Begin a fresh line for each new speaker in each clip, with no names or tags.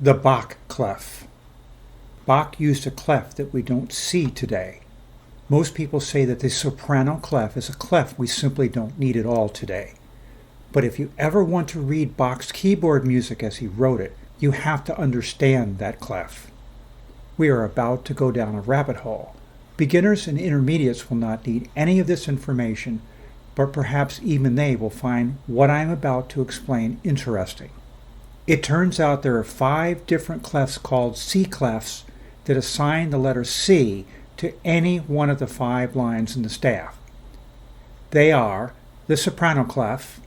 The Bach clef. Bach used a clef that we don't see today. Most people say that the soprano clef is a clef we simply don't need at all today. But if you ever want to read Bach's keyboard music as he wrote it, you have to understand that clef. We are about to go down a rabbit hole. Beginners and intermediates will not need any of this information, but perhaps even they will find what I am about to explain interesting. It turns out there are 5 different clefs called C clefs that assign the letter C to any one of the 5 lines in the staff. They are the soprano clef,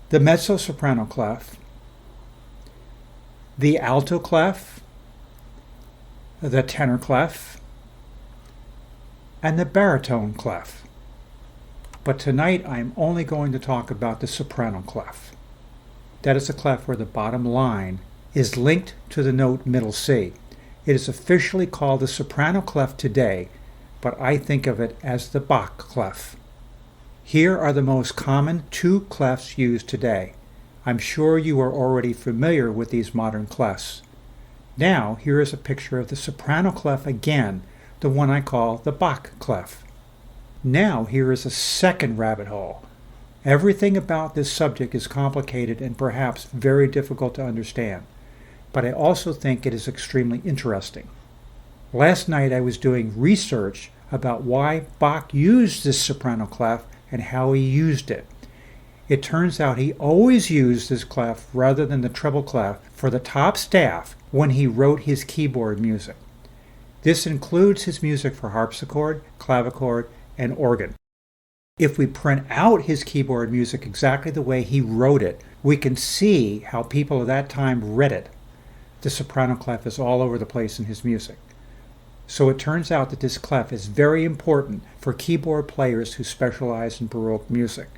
the mezzo-soprano clef, the alto clef, the tenor clef, and the baritone clef. But tonight I'm only going to talk about the soprano clef. That is a clef where the bottom line is linked to the note middle C. It is officially called the soprano clef today, but I think of it as the Bach clef. Here are the most common 2 clefs used today. I'm sure you are already familiar with these modern clefs. Now here is a picture of the soprano clef again, the one I call the Bach clef. Now here is a second rabbit hole. Everything about this subject is complicated and perhaps very difficult to understand, but I also think it is extremely interesting. Last night I was doing research about why Bach used this soprano clef and how he used it. It turns out he always used this clef rather than the treble clef for the top staff when he wrote his keyboard music. This includes his music for harpsichord, clavichord, and organ. If we print out his keyboard music exactly the way he wrote it, we can see how people of that time read it. The soprano clef is all over the place in his music. So it turns out that this clef is very important for keyboard players who specialize in Baroque music.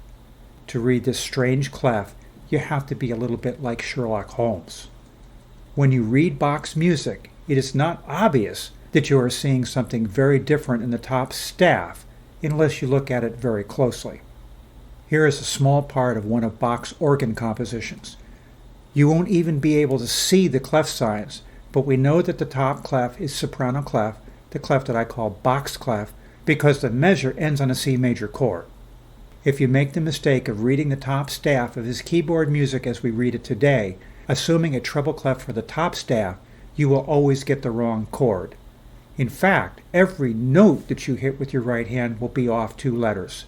To read this strange clef, you have to be a little bit like Sherlock Holmes. When you read Bach's music, it is not obvious that you are seeing something very different in the top staff unless you look at it very closely. Here is a small part of one of Bach's organ compositions. You won't even be able to see the clef signs, but we know that the top clef is soprano clef, the clef that I call Bach's clef, because the measure ends on a C major chord. If you make the mistake of reading the top staff of his keyboard music as we read it today, assuming a treble clef for the top staff, you will always get the wrong chord. In fact, every note that you hit with your right hand will be off 2 letters.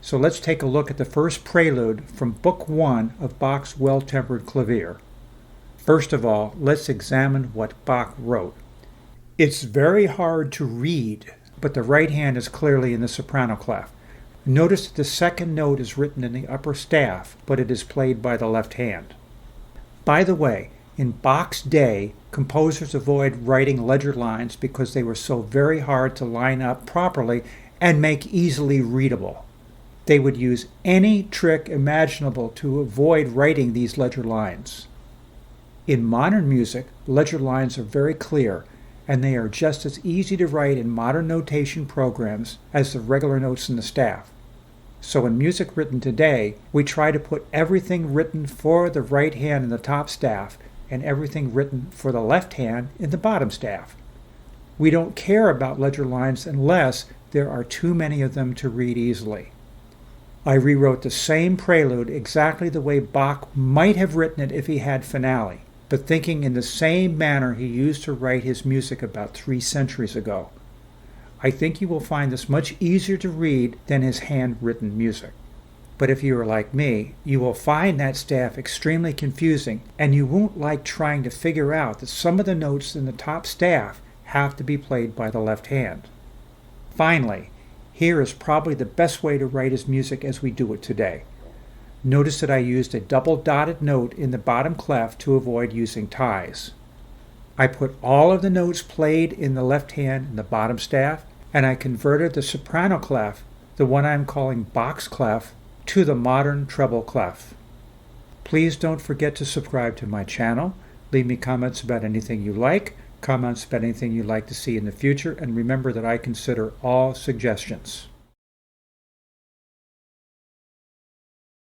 So let's take a look at the first prelude from Book 1 of Bach's Well-Tempered Clavier. First of all, let's examine what Bach wrote. It's very hard to read, but the right hand is clearly in the soprano clef. Notice that the second note is written in the upper staff, but it is played by the left hand. By the way, in Bach's day, composers avoid writing ledger lines because they were so very hard to line up properly and make easily readable. They would use any trick imaginable to avoid writing these ledger lines. In modern music, ledger lines are very clear, and they are just as easy to write in modern notation programs as the regular notes in the staff. So in music written today, we try to put everything written for the right hand in the top staff and everything written for the left hand in the bottom staff. We don't care about ledger lines unless there are too many of them to read easily. I rewrote the same prelude exactly the way Bach might have written it if he had finale, but thinking in the same manner he used to write his music about 3 centuries ago. I think you will find this much easier to read than his handwritten music. But if you are like me, you will find that staff extremely confusing, and you won't like trying to figure out that some of the notes in the top staff have to be played by the left hand. Finally, here is probably the best way to write his music as we do it today. Notice that I used a double dotted note in the bottom clef to avoid using ties. I put all of the notes played in the left hand in the bottom staff, and I converted the soprano clef, the one I'm calling Bach's clef, to the modern treble clef. Please don't forget to subscribe to my channel. Leave me comments about anything you like, comments about anything you'd like to see in the future, and remember that I consider all suggestions.